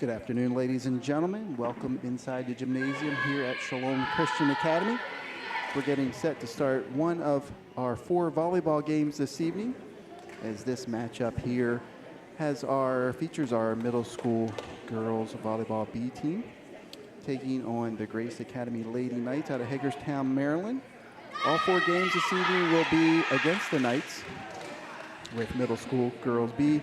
Good afternoon, ladies and gentlemen. Welcome inside the gymnasium here at Shalom Christian Academy. We're getting set to start one of our 4 volleyball games this evening, as this matchup here features our middle school girls volleyball B team taking on the Grace Academy Lady Knights out of Hagerstown, Maryland. All 4 games this evening will be against the Knights, with middle school girls B,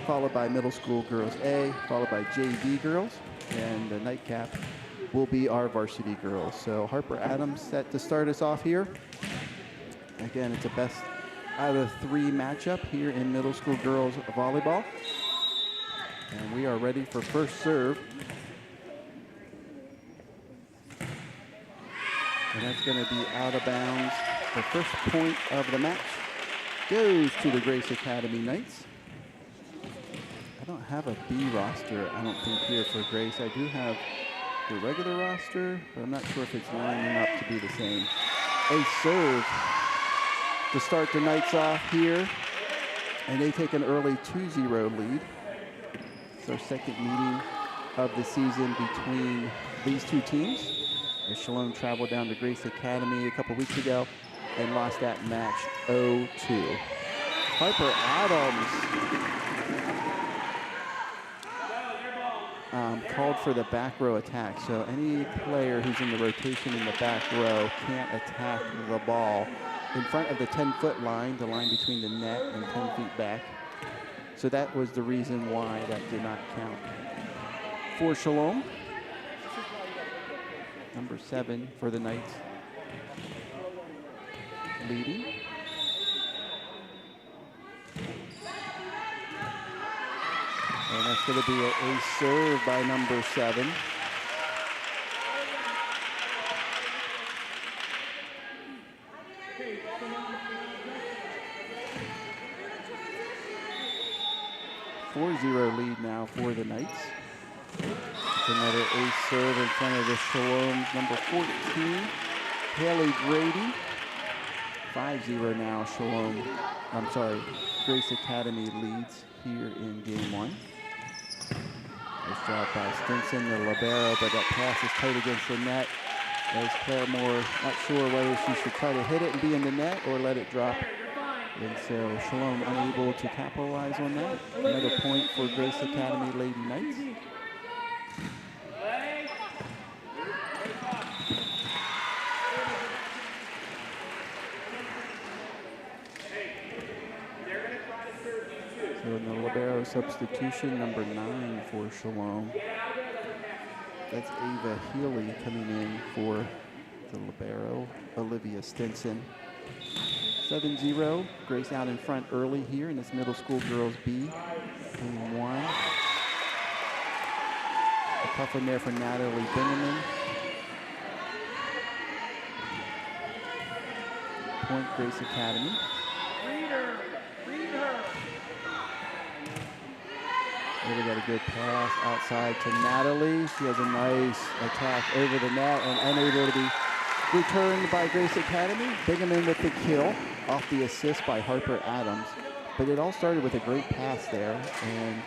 followed by middle school girls A, followed by JV girls, and the nightcap will be our varsity girls. So Harper Adams set to start us off here. Again, it's a best out of 3 matchup here in middle school girls volleyball. And we are ready for first serve. And that's going to be out of bounds. The first point of the match goes to the Grace Academy Knights. I don't have a B roster, I don't think, here for Grace. I do have the regular roster, but I'm not sure if it's lining up to be the same. A serve to start the Knights off here, and they take an early 2-0 lead. It's our second meeting of the season between these two teams, as Shalom traveled down to Grace Academy a couple weeks ago and lost that match 0-2. Harper Adams called for the back row attack. So any player who's in the rotation in the back row can't attack the ball in front of the 10-foot line, the line between the net and 10 feet back. So that was the reason why that did not count for Shalom. Number 7 for the Knights, leading. And that's going to be a serve by number 7. A 4-0 lead now for the Knights. It's another ace serve in front of the Shalom's number 14, Haley Grady. 5-0 now, Grace Academy leads here in game 1. Nice job by Stinson, the libero, but that pass is tight against the net. As Claire Moore not sure whether she should try to hit it and be in the net or let it drop. And so Shalom unable to capitalize on that. Another point for Grace Academy Lady Knights. So in the libero substitution, number 9 for Shalom. That's Ava Healy coming in for the libero, Olivia Stinson. 7-0, Grace out in front early here in this middle school girls B. Game 1. A tough one there for Natalie Bingaman. Point Grace Academy. Here we got a good pass outside to Natalie. She has a nice attack over the net and unable to be returned by Grace Academy. Bingaman with the kill off the assist by Harper Adams. But it all started with a great pass there, and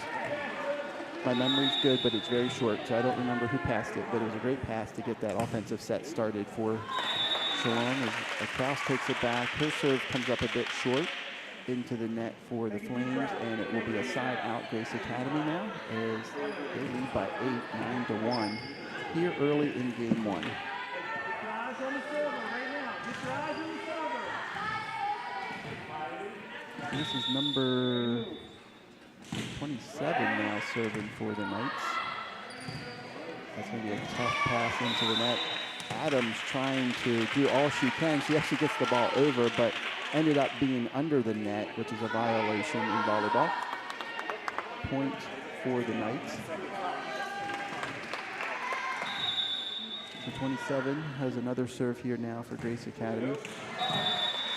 my memory's good, but it's very short, so I don't remember who passed it, but it was a great pass to get that offensive set started for Shalom. As Kraus takes it back, her serve comes up a bit short into the net for the Flames, and it will be a side out Grace Academy now, as they lead by 8, 9-1 here early in game 1. This is number 27 now serving for the Knights. That's going to be a tough pass into the net. Adams trying to do all she can. She actually gets the ball over, but ended up being under the net, which is a violation in volleyball. Point for the Knights. So 27 has another serve here now for Grace Academy.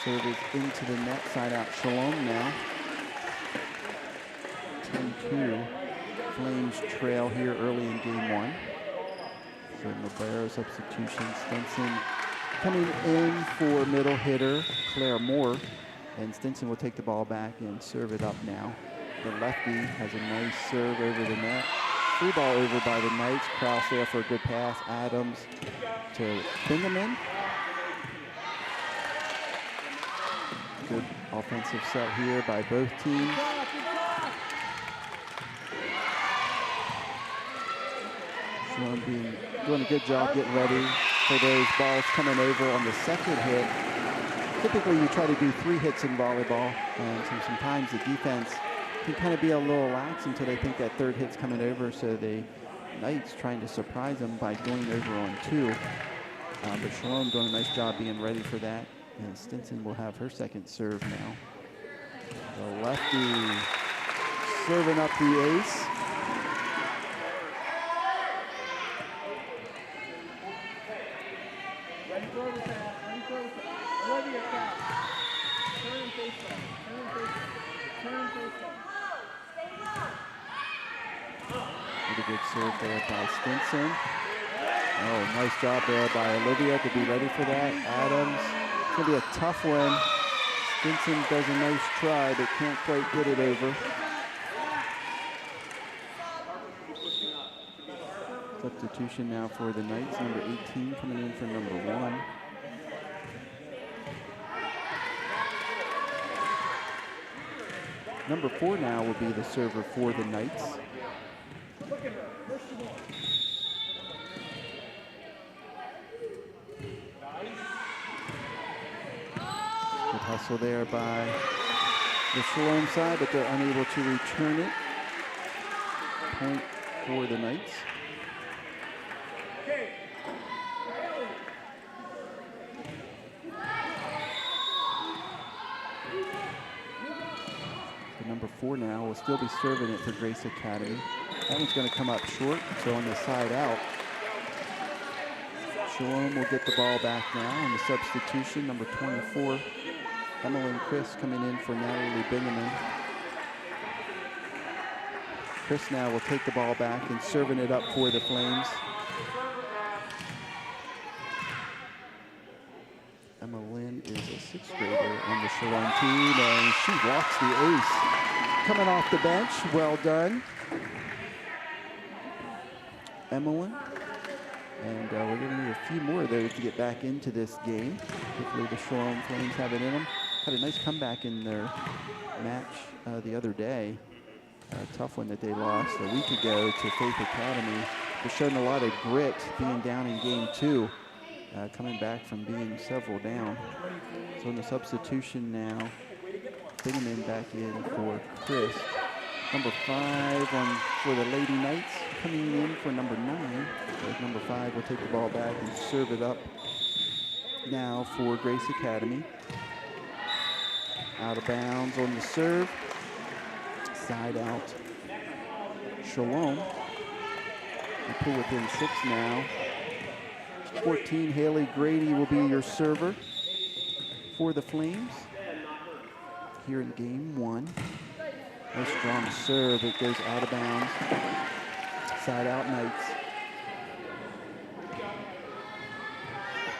Serve is into the net, side out Shalom now. 10-2. Flames trail here early in game 1. So libero substitution. Stinson coming in for middle hitter Claire Moore, and Stinson will take the ball back and serve it up now. The lefty has a nice serve over the net. Free ball over by the Knights. Kraus there for a good pass. Adams to Bingaman. Good offensive set here by both teams. Shalom doing a good job getting ready for those balls coming over on the second hit. Typically you try to do 3 hits in volleyball, and sometimes the defense can kind of be a little lax until they think that third hit's coming over, so the Knights trying to surprise them by going over on 2. But Shalom doing a nice job being ready for that, and Stinson will have her second serve now. The lefty serving up the ace. Good serve there by Stinson. Oh, nice job there by Olivia to be ready for that. Adams, it's going to be a tough one. Stinson does a nice try, but can't quite get it over. Substitution now for the Knights. Number 18 coming in for number 1. Number 4 now will be the server for the Knights. Good hustle there by the Shalom side, but they're unable to return it. Point for the Knights. The number 4 now will still be serving it for Grace Academy. That one's going to come up short, so on the side out. Shalom will get the ball back now on the substitution. Number 24, Emmeline Chris coming in for Natalie Bingaman. Chris now will take the ball back and serving it up for the Flames. Emmeline is a 6th grader on the Shalom team, and she walks the ace. Coming off the bench, well done, Emmeline. And we're going to need a few more of those to get back into this game. Hopefully the Shalom Flames have it in them. Had a nice comeback in their match the other day. A tough one that they lost a week ago to Faith Academy. They're showing a lot of grit being down in game 2, coming back from being several down. So in the substitution now, Bingaman back in for Chris. Number 5 for the Lady Knights, coming in for number 9. Number 5 will take the ball back and serve it up now for Grace Academy. Out of bounds on the serve. Side out. Shalom. They pull within 6 now. 14, Haley Grady will be your server for the Flames here in game 1. Nice strong serve. It goes out of bounds. Side out Knights.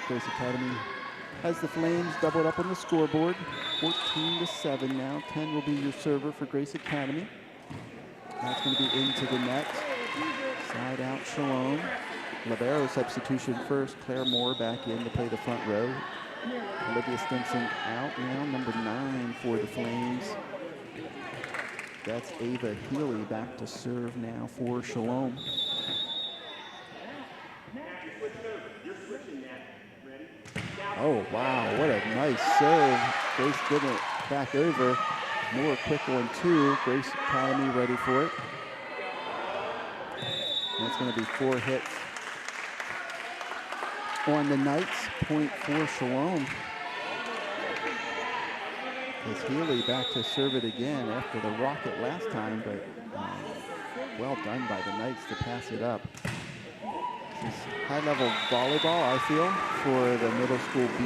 Grace Academy has the Flames doubled up on the scoreboard. 14-7 now. 10 will be your server for Grace Academy. That's going to be into the net. Side out Shalom. Libero substitution first. Claire Moore back in to play the front row. Olivia Stinson out now. Number 9 for the Flames. That's Ava Healy back to serve now for Shalom. Oh, wow, what a nice serve. Grace getting it back over. Moore quick 1-2. Grace Academy ready for it. And it's going to be 4 hits on the Knights. Point for Shalom. As Healy back to serve it again after the rocket last time, but well done by the Knights to pass it up. This is high-level volleyball, I feel, for the middle school B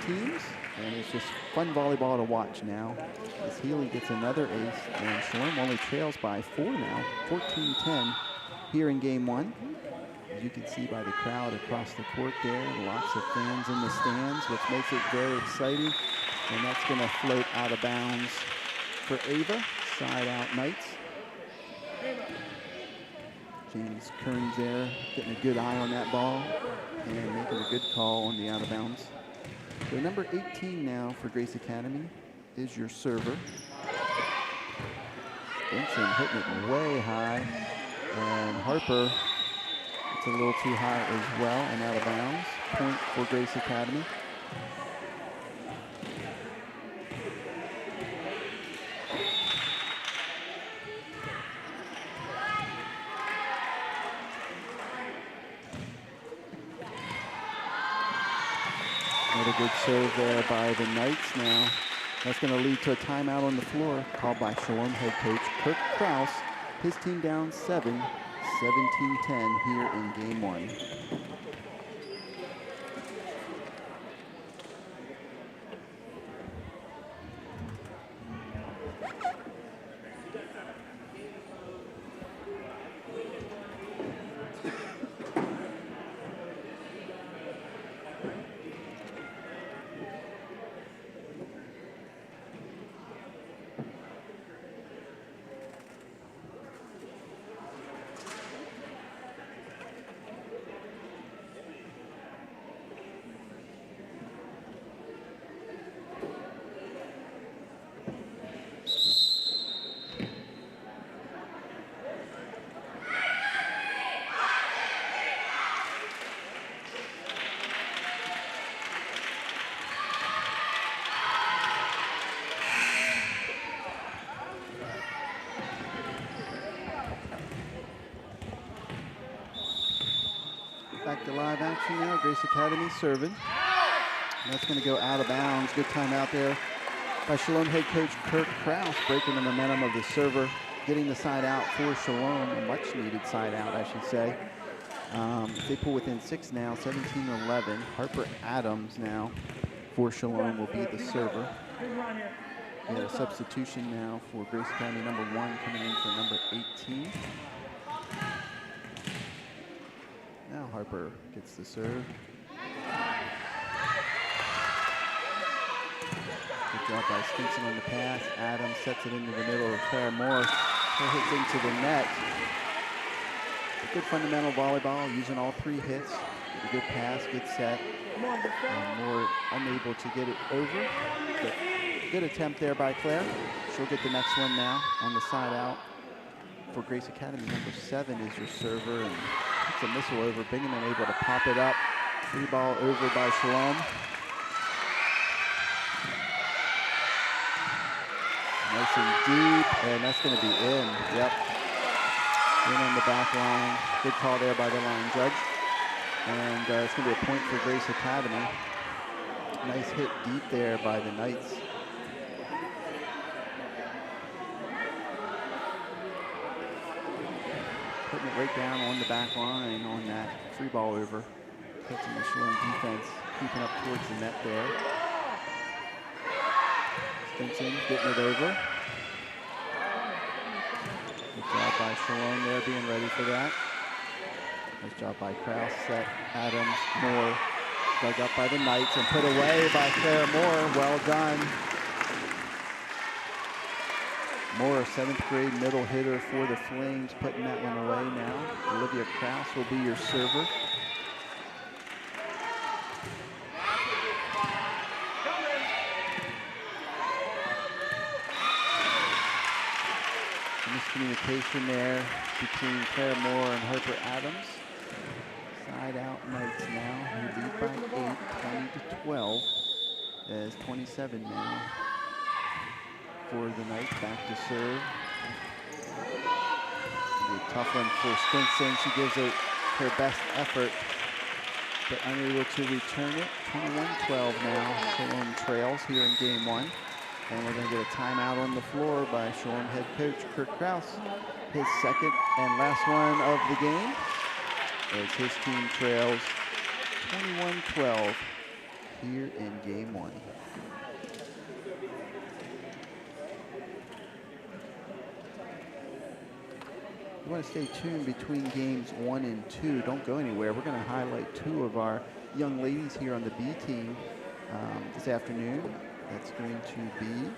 teams, and it's just fun volleyball to watch now. As Healy gets another ace, and Shalom only trails by 4 now, 14-10 here in game 1. As you can see by the crowd across the court there, lots of fans in the stands, which makes it very exciting. And that's going to float out of bounds for Ava. Side out Knights. James Kearns there, getting a good eye on that ball and making a good call on the out of bounds. So number 18 now for Grace Academy is your server. Benson hitting it way high, and Harper, it's a little too high as well and out of bounds. Point for Grace Academy. Another good serve there by the Knights now. That's going to lead to a timeout on the floor called by Shalom head coach Kirk Kraus. His team down 7, 17-10 here in game 1. Back to live action now. Grace Academy serving. And that's going to go out of bounds. Good time out there by Shalom head coach Kirk Kraus, breaking the momentum of the server, getting the side out for Shalom, a much needed side out, I should say. They pull within 6 now, 17-11. Harper Adams now for Shalom will be the server. We had a substitution now for Grace Academy, number 1 coming in for number 18. Now Harper gets the serve. Good job by Stinson on the pass. Adams sets it into the middle of Claire Moore. Her hits into the net. Good fundamental volleyball, using all 3 hits. Get a good pass, good set. And Moore unable to get it over. But good attempt there by Claire. She'll get the next one now on the side out for Grace Academy. Number 7 is your server, and puts a missile over. Bingaman able to pop it up. Free ball over by Shalom. Nice and deep, and that's going to be in. Yep. In on the back line. Good call there by the line judge. And it's going to be a point for Grace Academy. Nice hit deep there by the Knights. Putting it right down on the back line on that free ball over. Catching the Shalom defense, creeping up towards the net there. Stinson getting it over. Good job by Shalom there, being ready for that. Nice job by Kraus, set, Adams, Moore. Dug up by the Knights and put away by Claire Moore. Well done. Moore, 7th grade middle hitter for the Flames, putting that one away now. Olivia Kraus will be your server. Miscommunication there between Claire Moore and Harper Adams. Side out Knights now, who lead by 8, 20-12. As 27 now for the Knights, back to serve. A tough one for Stinson. She gives it her best effort, but unable to return it. 21-12 now. Shalom trails here in game 1. And we're going to get a timeout on the floor by Shalom head coach Kirk Kraus. His second and last one of the game, as his team trails 21-12 here in game 1. You want to stay tuned between games 1 and 2. Don't go anywhere. We're going to highlight 2 of our young ladies here on the B team this afternoon. That's going to be,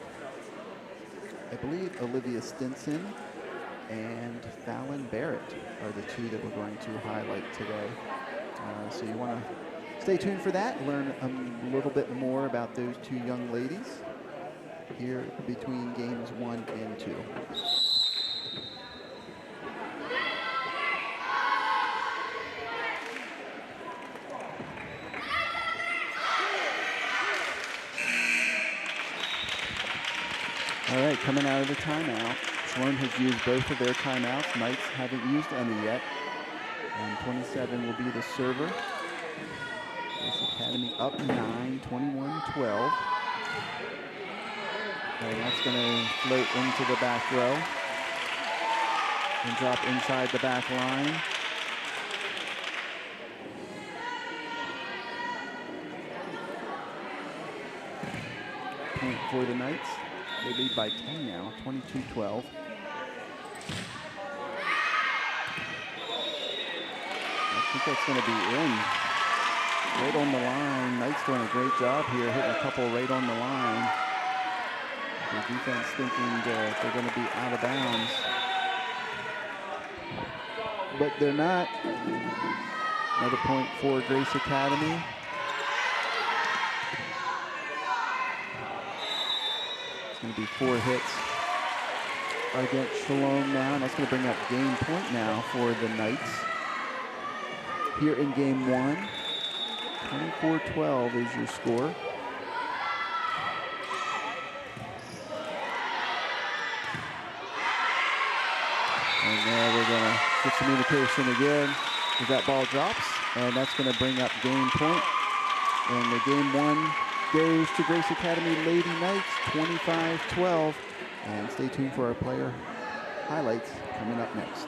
I believe, Olivia Stinson and Fallon Barrett are the two that we're going to highlight today. So you want to stay tuned for that, learn a little bit more about those two young ladies here between games 1 and 2. All right, coming out of the timeout. Sloan has used both of their timeouts. Knights haven't used any yet. And 27 will be the server. Grace Academy up 9, 21-12. And that's going to float into the back row and drop inside the back line. Point for the Knights. They lead by 10 now, 22-12. I think that's going to be in. Right on the line. Knights doing a great job here, hitting a couple right on the line. The defense thinking that they're going to be out of bounds. But they're not. Another point for Grace Academy. It's going to be 4 hits against Shalom now, and that's going to bring up game point now for the Knights. Here in game 1, 24-12 is your score. And now we're going to get communication again as that ball drops, and that's going to bring up game point. And the game 1 goes to Grace Academy Lady Knights, 25-12. And stay tuned for our player highlights coming up next.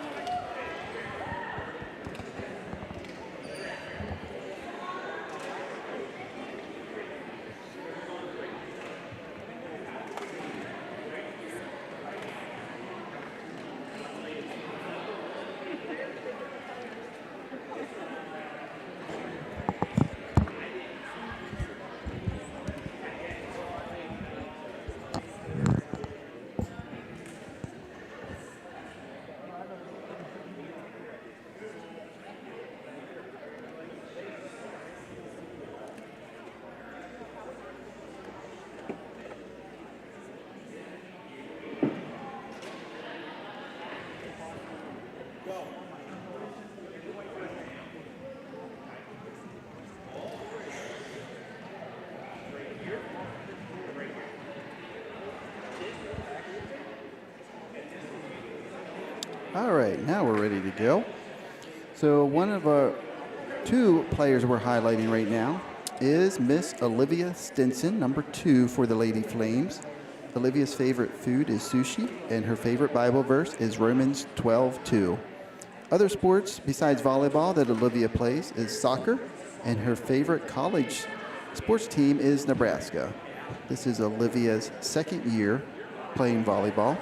All right, now we're ready to go. So one of our 2 players we're highlighting right now is Miss Olivia Stinson, number 2 for the Lady Flames. Olivia's favorite food is sushi, and her favorite Bible verse is Romans 12:2. Other sports besides volleyball that Olivia plays is soccer, and her favorite college sports team is Nebraska. This is Olivia's 2nd year playing volleyball,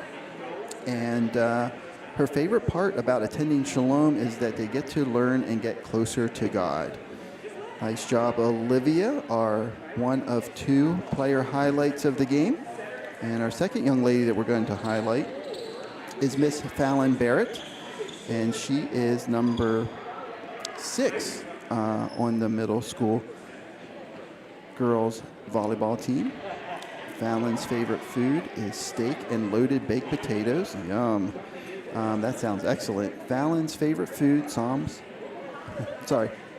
and her favorite part about attending Shalom is that they get to learn and get closer to God. Nice job, Olivia, our one of 2 player highlights of the game. And our second young lady that we're going to highlight is Miss Fallon Barrett, and she is number 6 on the middle school girls volleyball team. Fallon's favorite food is steak and loaded baked potatoes. Yum. That sounds excellent. Fallon's favorite food,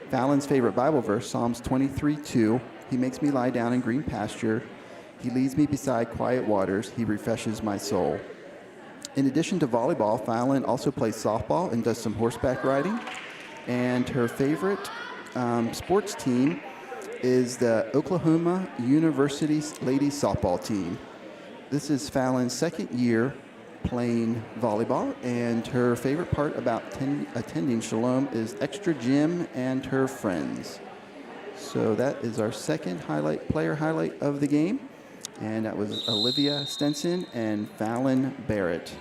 Fallon's favorite Bible verse, Psalms 23:2. He makes me lie down in green pasture. He leads me beside quiet waters. He refreshes my soul. In addition to volleyball, Fallon also plays softball and does some horseback riding. And her favorite sports team is the Oklahoma University ladies softball team. This is Fallon's 2nd year playing volleyball, and her favorite part about attending Shalom is extra gym and her friends. So that is our second player highlight of the game, and that was Olivia Stenson and Fallon Barrett.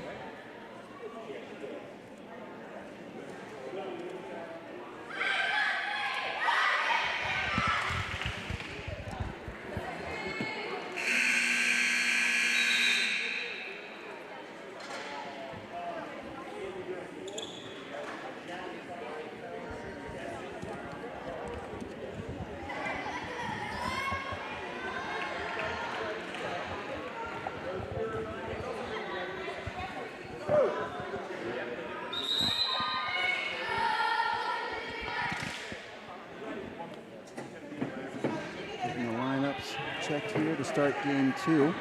checked here to start game 2.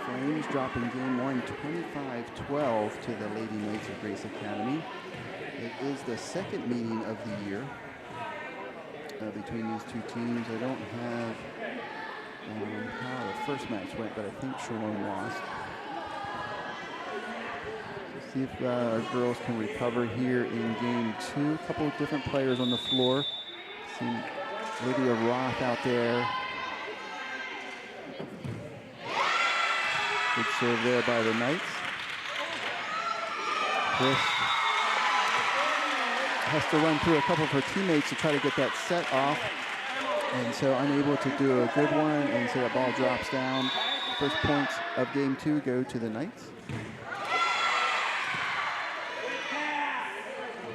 Flames dropping game 1, 25-12 to the Lady Knights of Grace Academy. It is the second meeting of the year between these two teams. I don't have how the first match went, but I think Shalom lost. So see if our girls can recover here in game 2. A couple of different players on the floor. See Lydia Roth out there. Good serve there by the Knights. Chris has to run through a couple of her teammates to try to get that set off. And so unable to do a good one, and so that ball drops down. First points of game 2 go to the Knights.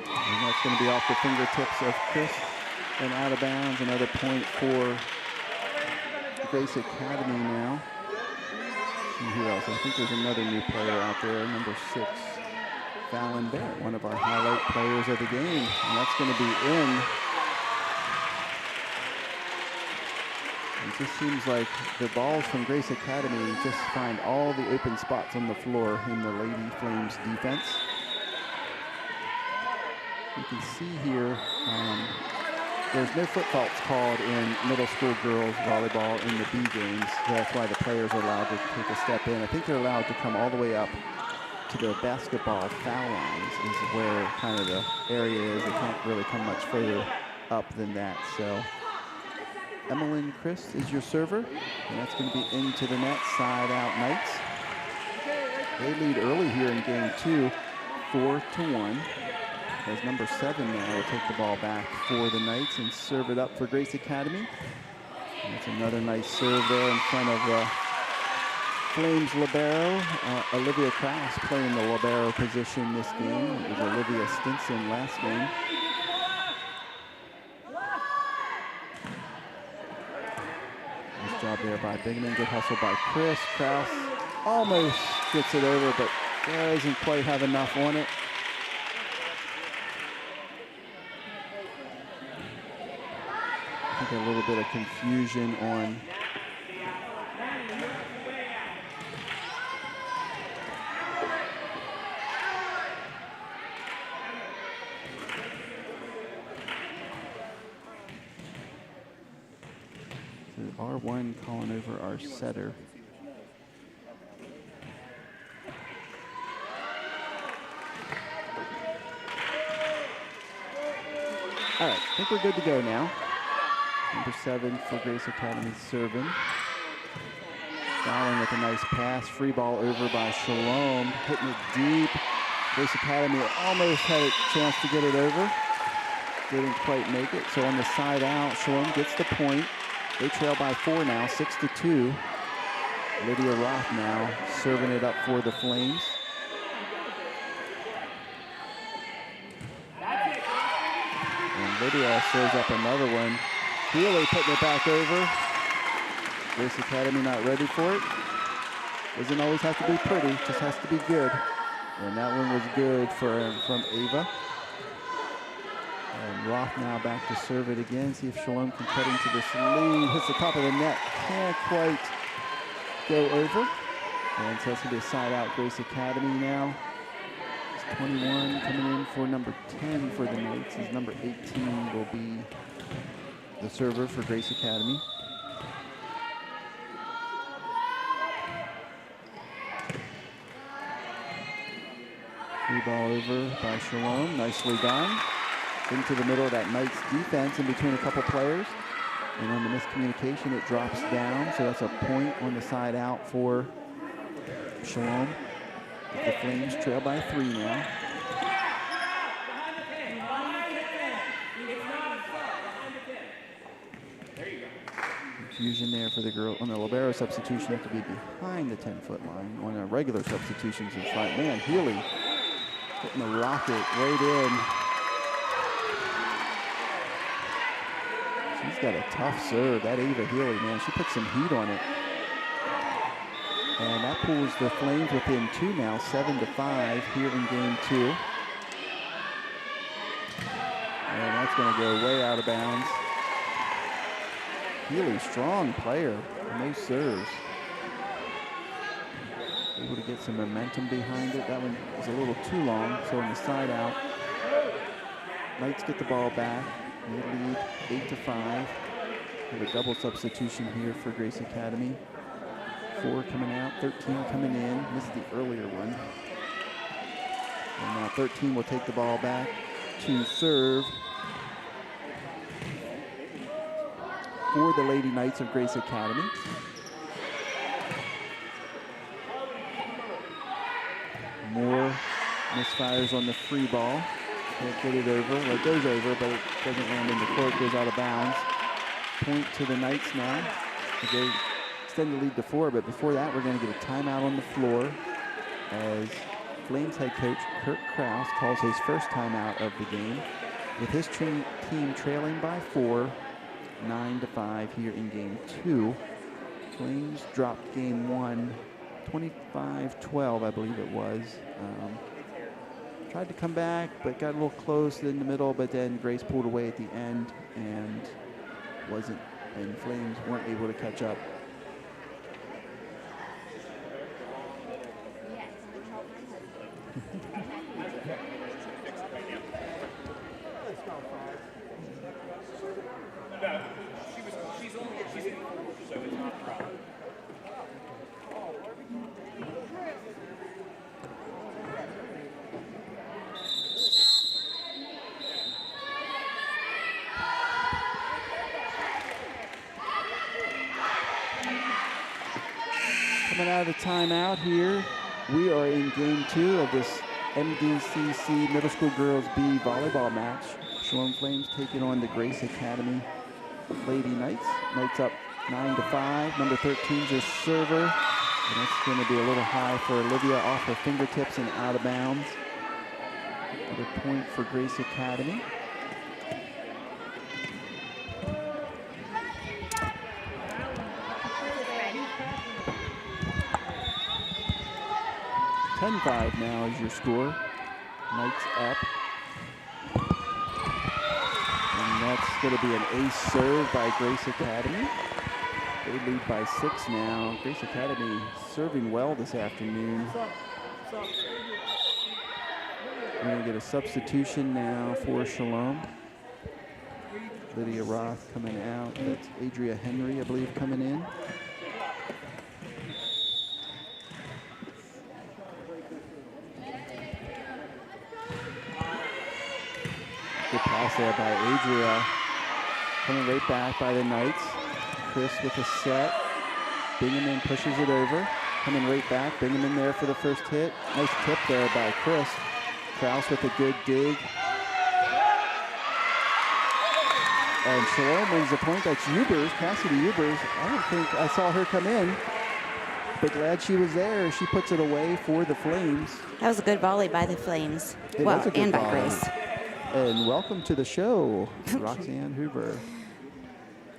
And that's going to be off the fingertips of Chris and out of bounds. Another point for Grace Academy now. And who else? I think there's another new player out there, number 6, Fallon Barrett, one of our highlight players of the game. And that's going to be in. It just seems like the balls from Grace Academy just find all the open spots on the floor in the Lady Flames defense. You can see here, there's no foot faults called in middle school girls volleyball in the B games. That's why the players are allowed to take a step in. I think they're allowed to come all the way up to the basketball foul lines is where kind of the area is. They can't really come much further up than that. So Emmeline Christ is your server, and that's going to be into the net, side out Knights. They lead early here in game 2, 4-1. As number 7 now will take the ball back for the Knights and serve it up for Grace Academy. And that's another nice serve there in front of Flames libero. Olivia Krause playing the libero position this game. It was Olivia Stinson last game. Nice job there by Bigman. Good hustle by Chris. Krause almost gets it over, but doesn't quite have enough on it. I think a little bit of confusion on so R1 calling over our setter. All right, I think we're good to go now. Number 7 for Grace Academy serving. Fouling with a nice pass. Free ball over by Shalom. Hitting it deep. Grace Academy almost had a chance to get it over. Didn't quite make it. So on the side out, Shalom gets the point. They trail by 4 now, 6-2. Lydia Roth now serving it up for the Flames. And Lydia serves up another one. Healy putting it back over. Grace Academy not ready for it. Doesn't always have to be pretty, just has to be good. And that one was good from Ava. And Roth now back to serve it again. See if Shalom can cut into this lead. Hits the top of the net. Can't quite go over. And so it's going to be a side out Grace Academy now. It's 21 coming in for number 10 for the Knights. As number 18 will be the server for Grace Academy. Free ball over by Shalom, nicely done. Into the middle of that Knights defense in between a couple players. And on the miscommunication, it drops down. So that's a point on the side out for Shalom. The Flames trail by 3 now. Confusion there for the girl on the libero substitution. Have to be behind the 10-foot line. On a regular substitutions in front. Man, Healy hitting the rocket right in. She's got a tough serve. That Ava Healy, man, she put some heat on it. And that pulls the Flames within 2 now, 7-5 here in game 2. And that's going to go way out of bounds. Healy, strong player, no serves. Able to get some momentum behind it. That one was a little too long, so on the side out. Knights get the ball back. They lead 8-5. Have a double substitution here for Grace Academy. 4 coming out, 13 coming in. Missed the earlier one. And now 13 will take the ball back to serve for the Lady Knights of Grace Academy. More misfires on the free ball. Can't get it over. Well, it goes over, but it doesn't land in the court. Goes out of bounds. Point to the Knights now. They extend the lead to 4, but before that, we're going to get a timeout on the floor as Flames head coach Kurt Kraus calls his first timeout of the game, with his team trailing by 4, 9-5 here in game 2. Flames dropped game 1, 25-12, I believe it was. Tried to come back, but got a little close in the middle, but then Grace pulled away at the end and Flames weren't able to catch up. Coming out of the timeout here, we are in game 2 of this MDCC Middle School Girls B volleyball match. Shalom Flames taking on the Grace Academy Lady Knights. Knights up 9-5. Number 13's your server. And that's going to be a little high for Olivia, off her fingertips and out of bounds. Another point for Grace Academy. 10-5 now is your score. Knights up. And that's going to be an ace serve by Grace Academy. They lead by 6 now. Grace Academy serving well this afternoon. We're going to get a substitution now for Shalom. Lydia Roth coming out. That's Adria Henry, I believe, coming in. Good pass there by Adria. Coming right back by the Knights. Chris with a set. Bingaman pushes it over. Coming right back. Bingaman there for the first hit. Nice tip there by Chris. Kraus with a good dig. And Shalom wins the point. That's Ubers, Cassidy Ubers. I don't think I saw her come in, but glad she was there. She puts it away for the Flames. That was a good volley by the Flames. It well, and by volley. Grace. And welcome to the show, Roxanne Hoover.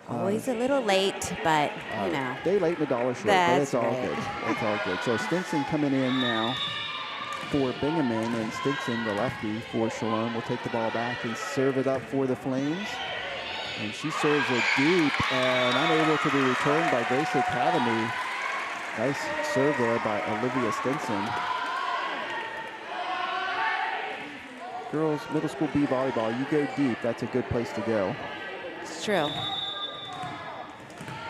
Always a little late, but you know. Day late and a dollar short, but it's all good. It's all good. So Stinson coming in now for Bingaman, and Stinson, the lefty, for Shalom, will take the ball back and serve it up for the Flames. And she serves it deep and unable to be returned by Grace Academy. Nice serve there by Olivia Stinson. Girls Middle School B volleyball, you go deep, that's a good place to go. It's true.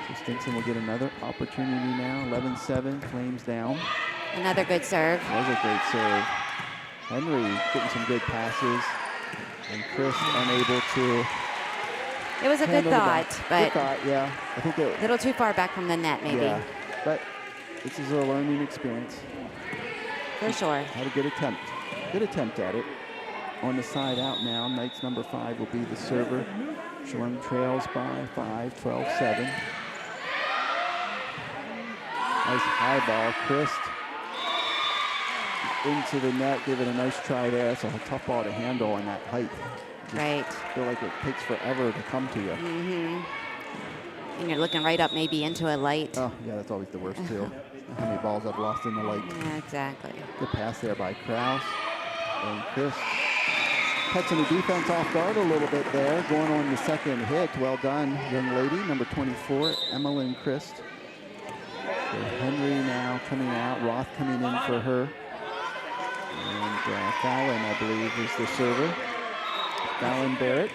So Stinson will get another opportunity now. 11-7, Flames down. Another good serve. That was a great serve. Henry getting some good passes. And Chris unable to. It was a good thought, but good thought, yeah. I think a little too far back from the net, maybe. Yeah, but this is a learning experience. For sure. Had a good attempt. Good attempt at it. On the side out now, Knights number 5 will be the server. Shalom trails by 5, 12-7. Nice high ball, Chris. Into the net, give it a nice try there. It's a tough ball to handle on that height. Right. I feel like it takes forever to come to you. Mm-hmm. And you're looking right up maybe into a light. Oh, yeah, that's always the worst, too. How many balls I've lost in the light. Yeah, exactly. Good pass there by Kraus. And Chris catching the defense off guard a little bit there, going on the second hit. Well done, young lady, number 24, Emmeline Christ. So Henry now coming out, Roth coming in for her. And Fallon, I believe, is the server. Fallon Barrett.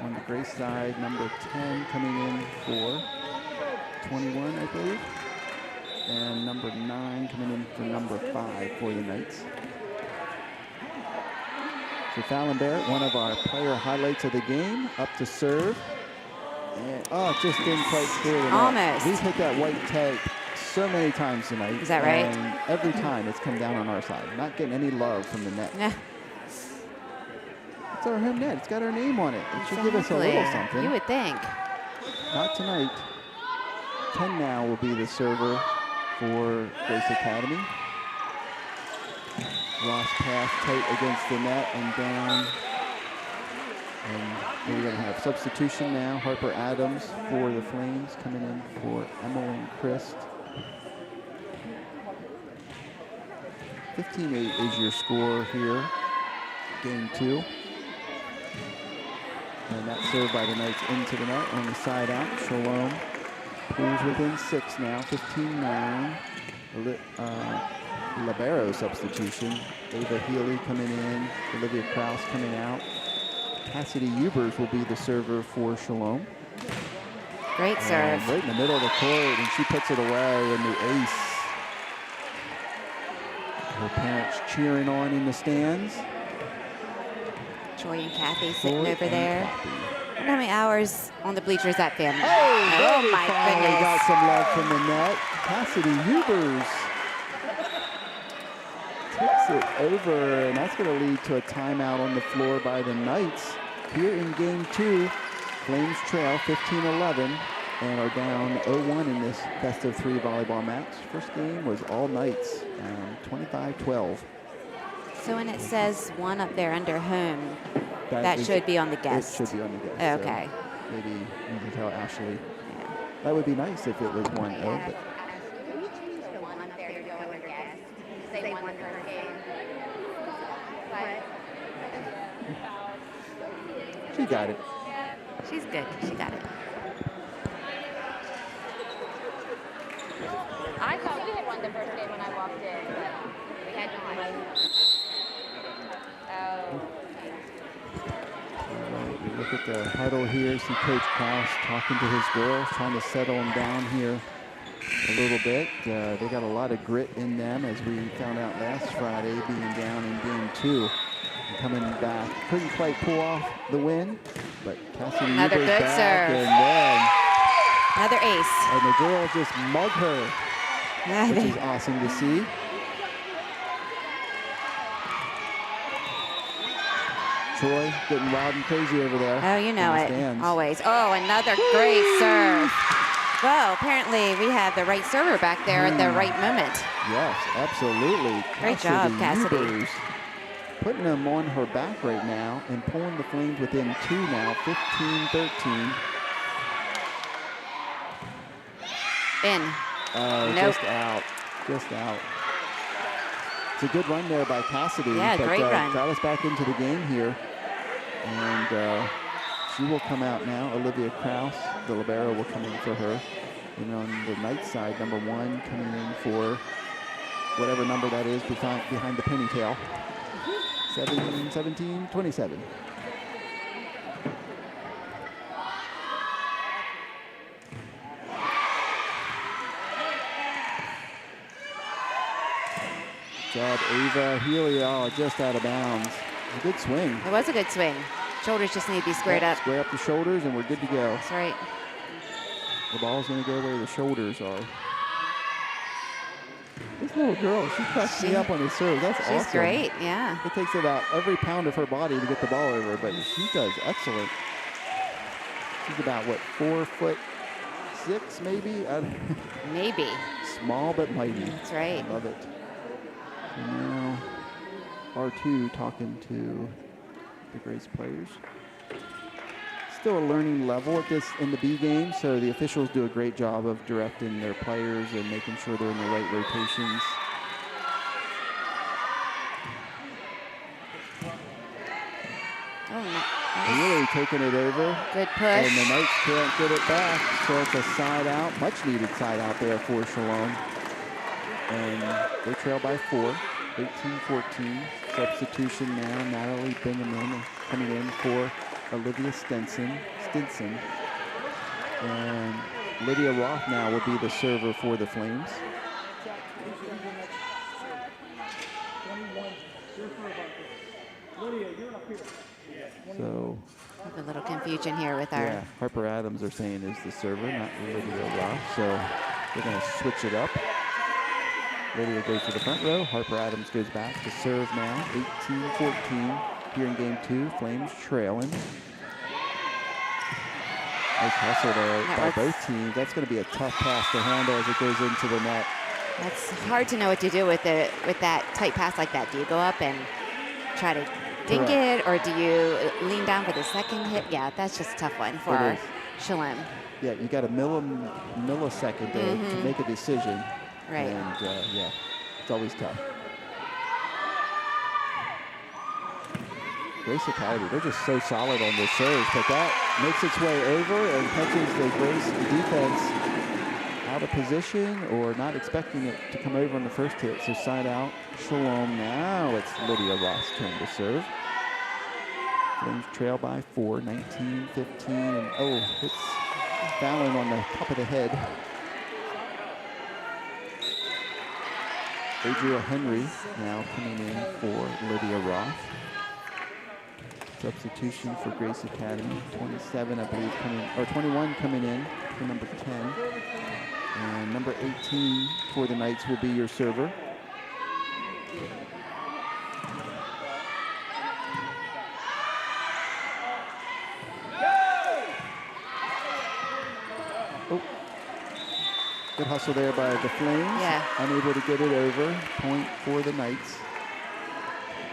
On the Grace side, number 10 coming in for 21, I believe. And number 9 coming in for number 5 for the Knights. So Fallon Barrett, one of our player highlights of the game, up to serve. And, oh, it just didn't quite clear the net. Almost. We've hit that white tag so many times tonight. Is that right? And every time it's come down on our side. Not getting any love from the net. Yeah. It's our home net. It's got our name on it. It should give us a little something. You would think. Not tonight. 10 now will be the server for Grace Academy. Ross pass tight against the net and down. And we're going to have substitution now. Harper Adams for the Flames coming in for Emmeline Christ. 15-8 is your score here, game 2. And that's served by the Knights into the net on the side out. Shalom pulls within 6 now, 15-9. Libero substitution. Ava Healy coming in, Olivia Krause coming out. Cassidy Ubers will be the server for Shalom. Great serve. Right in the middle of the court, and she puts it away in the ace. Her parents cheering on in the stands. Troy and Kathy sitting Troy over and there. Kathy. I wonder how many hours on the bleachers that family. Oh, my finally goodness. got some love from the net. Cassidy Ubers takes it over, and that's going to lead to a timeout on the floor by the Knights. Here in game 2, Flames trail 15-11 and are down 0-1 in this best of 3 volleyball match. First game was all Knights, 25-12. So when it says 1 up there under home, that is- should be on the guest. It should be on the guest. Okay. So maybe you can tell Ashley. Yeah. That would be nice if it was 1-0, but she got it. She's good. She got it. I thought we had won the first game when I walked in. We had not. Oh. We look at the huddle here, see Coach Krause talking to his girls, trying to settle them down here a little bit. They got a lot of grit in them, as we found out last Friday, being down in game 2. And coming back, couldn't quite pull off the win, but Cassidy Another Uber's good back, serve. and then Another ace. and the girls just mug her, which is awesome to see. Troy getting wild and crazy over there. Oh, you know in the it. stands. Always. Oh, another great serve. Well, apparently we have the right server back there at the right moment. Yes, absolutely. Great job, Cassidy. Ubers putting them on her back right now and pulling the Flames within 2 now, 15-13. In. Nope. Just out. Just out. It's a good run there by Cassidy. Yeah, but, great run. Got us back into the game here. And she will come out now. Olivia Krause, the libero, will come in for her. And on the Knights side, number 1 coming in for whatever number that is behind the penny tail. 17-27. Job, Ava Healy, just out of bounds. A good swing. It was a good swing. Shoulders just need to be squared up. Square up the shoulders, and we're good to go. That's right. The ball's going to go where the shoulders are. This little girl, she cracks me up on the serve. That's awesome. She's great, yeah. It takes about every pound of her body to get the ball over, but she does excellent. She's about, what, 4'6", maybe? Maybe. Small but mighty. That's right. Love it. So now R2 talking to the Grace players. Still a learning level at this in the B game, so the officials do a great job of directing their players and making sure they're in the right rotations. Oh, Really taking it over. good And push. the Knights can't get it back. So it's a side out, much needed side out there for Shalom. And they trail by 4, 18-14. Substitution now, Natalie Bingaman coming in for Olivia Stinson. And Lydia Roth now will be the server for the Flames. So, Have a little confusion here with our. yeah, Harper Adams are saying is the server, not Lydia Roth. So they're going to switch it up. Lydia goes to the front row. Harper Adams goes back to serve now. 18-14 here in game 2. Flames trailing. Nice hustle there by both teams. That's going to be a tough pass to handle as it goes into the net. That's hard to know what to do with that tight pass like that. Do you go up and try to dink it, or do you lean down for the second hit? Yeah, that's just a tough one for Shalom. Yeah, you got a millisecond there to make a decision. Right. And yeah, it's always tough. Grace Academy, they're just so solid on this serve, but that makes its way over and catches the Grace defense out of position or not expecting it to come over on the first hit. So side out, Shalom. Now it's Lydia Roth's turn to serve. Flames trail by 4, 19-15, and oh, it's Fallon on the top of the head. Adria Henry now coming in for Lydia Roth. Substitution for Grace Academy. 27, I believe, 21 coming in for number 10. And number 18 for the Knights will be your server. Oh, good hustle there by the Flames. Yeah. Unable to get it over. Point for the Knights.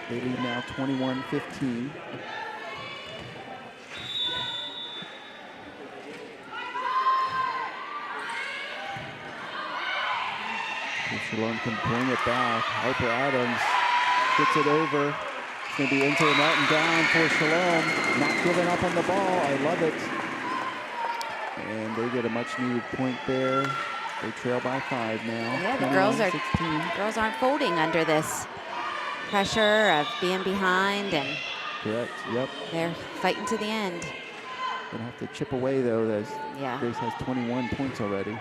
They lead now 21-15. If Shalom can bring it back, Harper Adams gets it over. It's going to be into the net and down for Shalom. Not giving up on the ball. I love it. And they get a much-needed point there. They trail by 5 now. Yeah, the girls aren't folding under this pressure of being behind, and correct. Yep. they're fighting to the end. Gonna have to chip away though. As Yeah. Grace has 21 points already.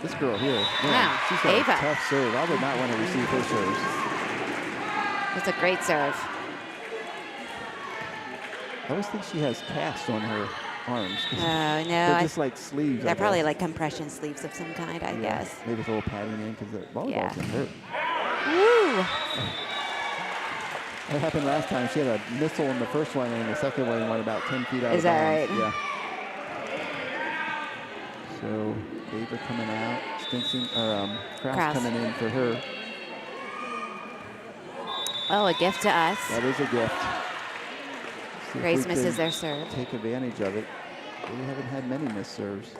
This girl here, man, Wow, she's got Ava. a tough serve. I would not want to receive her serves. It's a great serve. I always think she has casts on her arms. Oh, They're no. just like sleeves. They're I probably guess. like compression sleeves of some kind, I guess. Maybe with a little padding in because the volleyball Yeah. can hurt. Woo! That happened last time. She had a missile in the first one, and the second one went about 10 feet out Is of that bounds. right? Yeah. So Ava coming out, Stinson or Krause Krause. coming in for her. Oh, a gift to us. That is a gift. See if Grace we misses can their serve. take advantage of it. They haven't had many missed serves.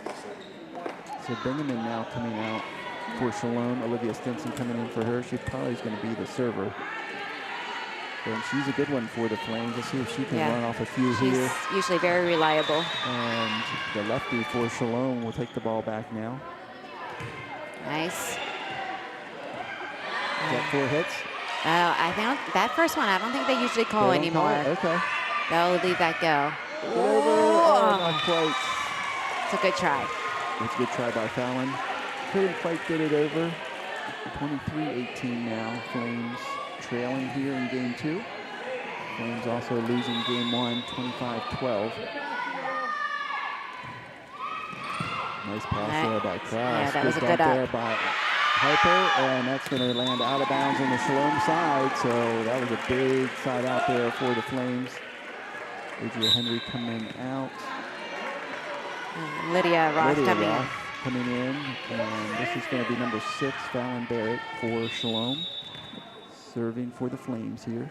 So Bingaman now coming out for Shalom. Olivia Stinson coming in for her. She probably is going to be the server. And she's a good one for the Flames. Let's see if she can run off a few here. She's usually very reliable. And the lefty for Shalom will take the ball back now. Nice. Is that 4 hits? Oh, I think that first one, I don't think they usually call They don't call anymore. it? Okay. They'll leave that go. Get over. Oh, not quite. It's a good try. It's a good try by Fallon. Couldn't quite get it over. 23-18 now. Flames trailing here in game 2. Flames also losing game 1, 25-12. Nice pass there by Krause. Yeah, that was a good dump up. there by Harper, and that's going to land out of bounds on the Shalom side. So that was a big side out there for the Flames. Adria Henry coming out. Lydia Roth Lydia coming in. Roth coming in, and this is going to be number 6, Fallon Barrett for Shalom, serving for the Flames here.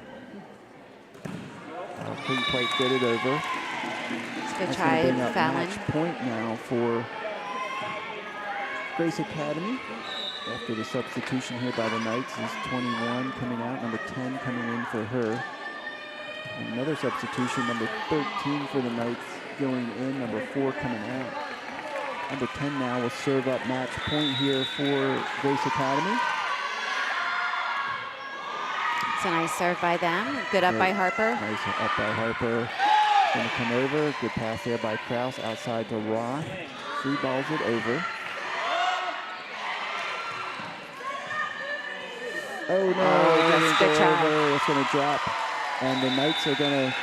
Couldn't quite get it over. It's a good That's try, gonna bring up Fallon. match point now for Grace Academy. After the substitution here by the Knights is 21 coming out, number 10 coming in for her. Another substitution, number 13 for the Knights going in, number 4 coming out. Number 10 now will serve up match point here for Grace Academy. It's a nice serve by them. Good up by Harper. Nice up by Harper. Going to come over. Good pass there by Kraus. Outside to Roth. Free balls it over. Oh no, that's good try. over. It's going to drop. And the Knights are going to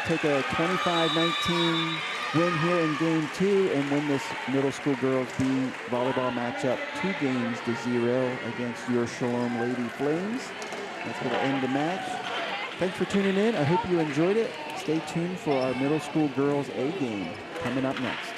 take a 25-19 win here in game 2 and win this middle school girls B volleyball matchup 2-0 against your Shalom Lady Flames. That's going to end the match. Thanks for tuning in. I hope you enjoyed it. Stay tuned for our middle school girls A game coming up next.